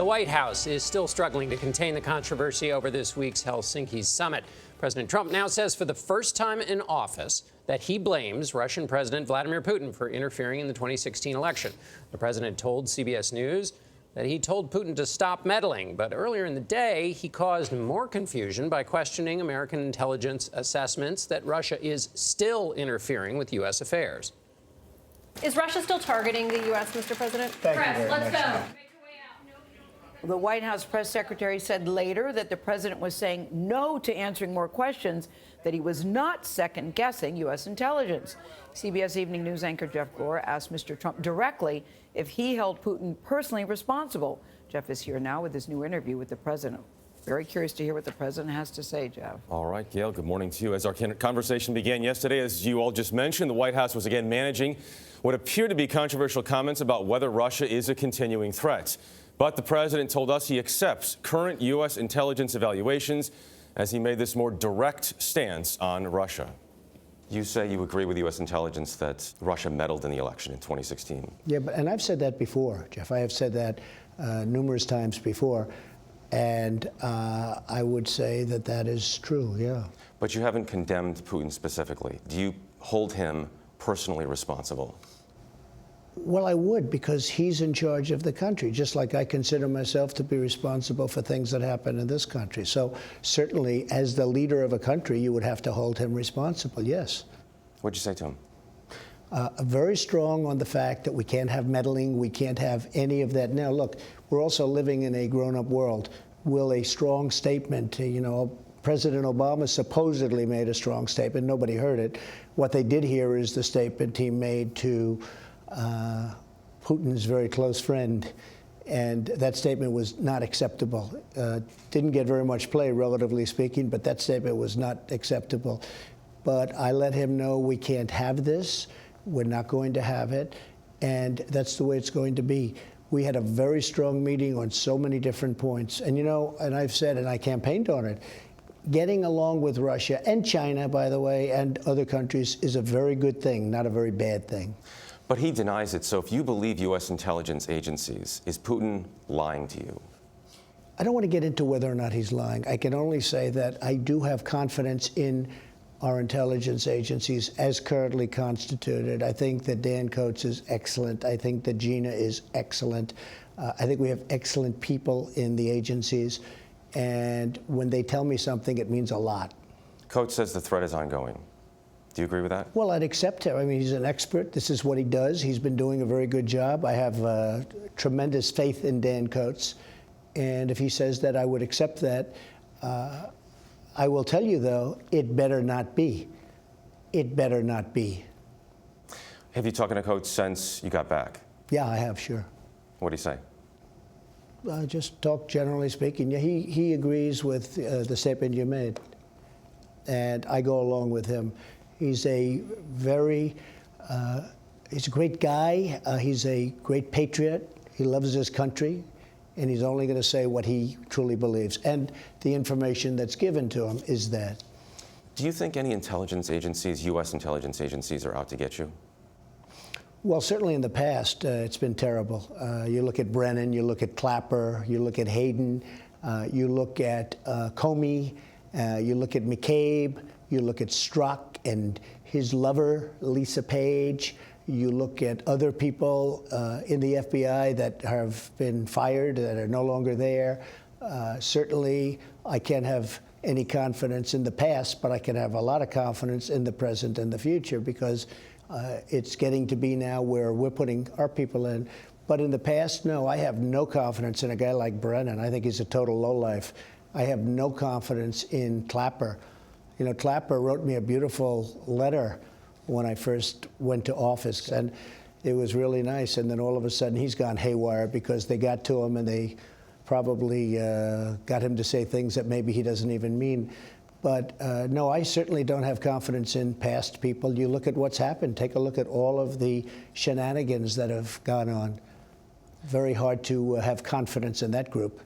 The White House is still struggling to contain the controversy over this week's Helsinki summit. President Trump now says for the first time in office that he blames Russian President Vladimir Putin for interfering in the 2016 election. The president told CBS News that he told Putin to stop meddling, but earlier in the day, he caused more confusion by questioning American intelligence assessments that Russia is still interfering with U.S. affairs. Is Russia still targeting the U.S., Mr. President? Thank you very much. Let's go. The White House press secretary said later that the president was saying no to answering more questions, that he was not second-guessing U.S. intelligence. CBS Evening News anchor Jeff Glor asked Mr. Trump directly if he held Putin personally responsible. Jeff is here now with his new interview with the president. Very curious to hear what the president has to say, Jeff. All right, Gayle, good morning to you. As our conversation began yesterday, as you all just mentioned, the White House was again managing what appeared to be controversial comments about whether Russia is a continuing threat. But the president told us he accepts current U.S. intelligence evaluations as he made this more direct stance on Russia. You say you agree with U.S. intelligence that Russia meddled in the election in 2016. Yeah, and I've said that before, Jeff. I have said that numerous times before. And I would say that that is true, yeah. But you haven't condemned Putin specifically. Do you hold him personally responsible? Well, I would, because he's in charge of the country, just like I consider myself to be responsible for things that happen in this country. So certainly, as the leader of a country, you would have to hold him responsible, yes. What'd you say to him? Very strong on the fact that we can't have meddling, we can't have any of that. Now, look, we're also living in a grown-up world. Will a strong statement, President Obama supposedly made a strong statement. Nobody heard it. What they did hear is the statement he made to Putin's very close friend, and that statement was not acceptable. Didn't get very much play, relatively speaking, but that statement was not acceptable. But I let him know we can't have this. We're not going to have it, and that's the way it's going to be. We had a very strong meeting on so many different points. And, and I've said, and I campaigned on it, getting along with Russia and China, by the way, and other countries is a very good thing, not a very bad thing. But he denies it. So if you believe U.S. intelligence agencies, is Putin lying to you? I don't want to get into whether or not he's lying. I can only say that I do have confidence in our intelligence agencies as currently constituted. I think that Dan Coats is excellent. I think that Gina is excellent. I think we have excellent people in the agencies. And when they tell me something, it means a lot. Coats says the threat is ongoing. Do you agree with that? Well, I'd accept him. I mean, he's an expert. This is what he does. He's been doing a very good job. I have tremendous faith in Dan Coats. And if he says that, I would accept that. I will tell you, though, it better not be. It better not be. Have you talked to Coats since you got back? Yeah, I have, sure. What do you say? Just talk generally speaking. Yeah, he agrees with the statement you made. And I go along with him. He's a he's a great guy. He's a great patriot. He loves his country. And he's only going to say what he truly believes. And the information that's given to him is that. Do you think any intelligence agencies, U.S. intelligence agencies, are out to get you? Well, certainly in the past, it's been terrible. You look at Brennan, you look at Clapper, you look at Hayden, you look at Comey, you look at McCabe, you look at Strzok and his lover, Lisa Page. You look at other people in the FBI that have been fired, that are no longer there. Certainly, I can't have any confidence in the past, but I can have a lot of confidence in the present and the future, because it's getting to be now where we're putting our people in. But in the past, no, I have no confidence in a guy like Brennan. I think he's a total lowlife. I have no confidence in Clapper. Clapper wrote me a beautiful letter when I first went to office, and it was really nice. And then all of a sudden, he's gone haywire because they got to him and they probably got him to say things that maybe he doesn't even mean. But no, I certainly don't have confidence in past people. You look at what's happened. Take a look at all of the shenanigans that have gone on. Very hard to have confidence in that group.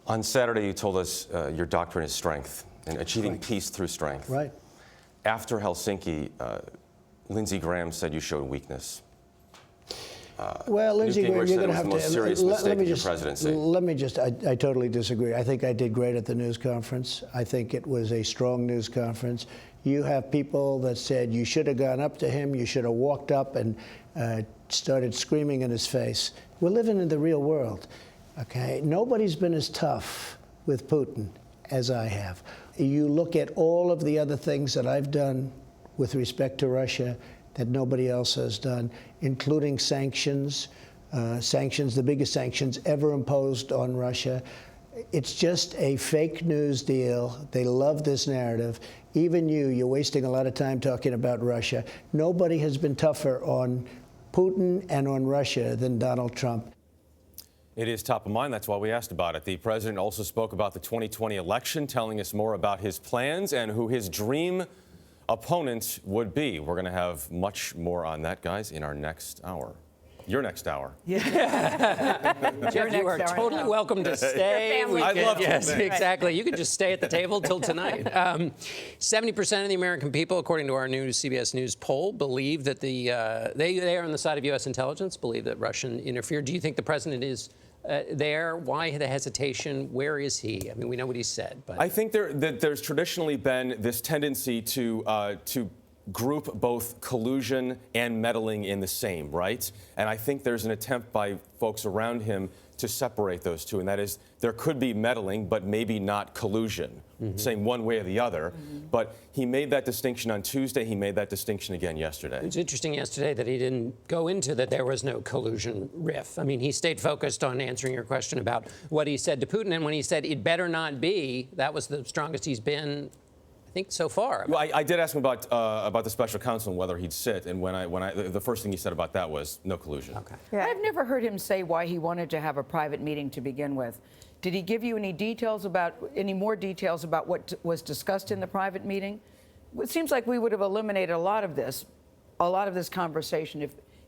On Saturday, you told us your doctrine is strength and achieving peace through strength. Right. After Helsinki, Lindsey Graham said you showed weakness. Well, Lindsey, Gingrich you're said going it to was have the most to serious mistake of your presidency. I totally disagree. I think I did great at the news conference. I think it was a strong news conference. You have people that said you should have gone up to him, you should have walked up and started screaming in his face. We're living in the real world, okay? Nobody's been as tough with Putin as I have. You look at all of the other things that I've done with respect to Russia that nobody else has done, including sanctions, the biggest sanctions ever imposed on Russia. It's just a fake news deal. They love this narrative. Even you're wasting a lot of time talking about Russia. Nobody has been tougher on Putin and on Russia than Donald Trump. It is top of mind. That's why we asked about it. The president also spoke about the 2020 election, telling us more about his plans and who his dream opponent would be. We're going to have much more on that, guys, in our next hour. Your next hour. Jeff, you are totally welcome to stay. I'd love to. Yes, exactly. You can just stay at the table till tonight. 70% of the American people, according to our new CBS News poll, believe that they are on the side of U.S. intelligence, believe that Russian interfered. Do you think the president is there? Why the hesitation? Where is he? I mean, we know what he said. But I think there's traditionally been this tendency to group both collusion and meddling in the same, right? And I think there's an attempt by folks around him to separate those two, and that is there could be meddling, but maybe not collusion, saying one way or the other. But he made that distinction on Tuesday. He made that distinction again yesterday. it was interesting yesterday that he didn't go into that there was no collusion riff. I mean, he stayed focused on answering your question about what he said to Putin, and when he said it better not be, that was the strongest he's been, I think, so far. Well, I did ask him about the special counsel and whether he'd sit, and the first thing he said about that was no collusion. Okay. Yeah. I've never heard him say why he wanted to have a private meeting to begin with. Did he give you any more details about what was discussed in the private meeting? It seems like we would have eliminated a lot of this conversation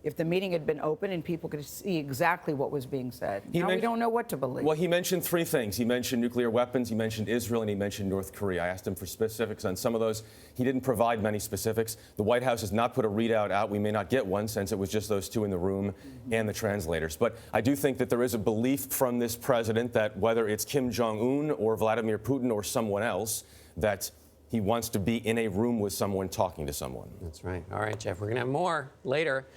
if the meeting had been open and people could see exactly what was being said. Now we don't know what to believe. Well, he mentioned three things. He mentioned nuclear weapons, he mentioned Israel, and he mentioned North Korea. I asked him for specifics on some of those. He didn't provide many specifics. The White House has not put a readout out. We may not get one since it was just those two in the room and the translators. But I do think that there is a belief from this president that whether it's Kim Jong-un or Vladimir Putin or someone else, that he wants to be in a room with someone talking to someone. That's right. All right, Jeff, we're going to have more later.